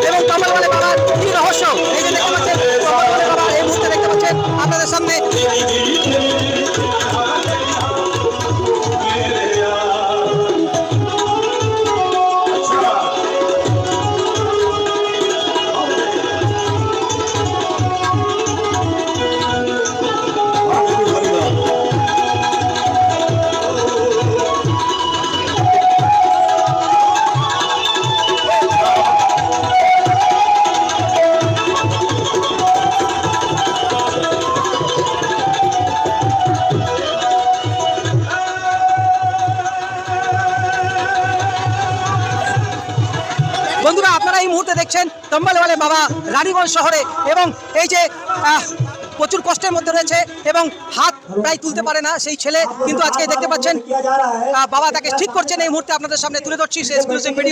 এবং তম্বলওয়ালে বাবার কি রহস্য, এই যে দেখতে পাচ্ছেন তম্বলওয়ালে বাবা এই মুহূর্তে দেখতে পাচ্ছেন আপনাদের সামনে। বন্ধুরা, আপনারা এই মুহূর্তে দেখছেন তম্বলওয়ালে বাবা রানীগঞ্জ শহরে, এবং এই যে প্রচুর কষ্টের মধ্যে রয়েছে এবং হাত প্রায় তুলতে পারে না সেই ছেলে, কিন্তু আজকে দেখতে পাচ্ছেন বাবা তাকে ঠিক করছেন। এই মুহূর্তে আপনাদের সামনে তুলে ধরছি সেই এক্সক্লুসিভ ভিডিও।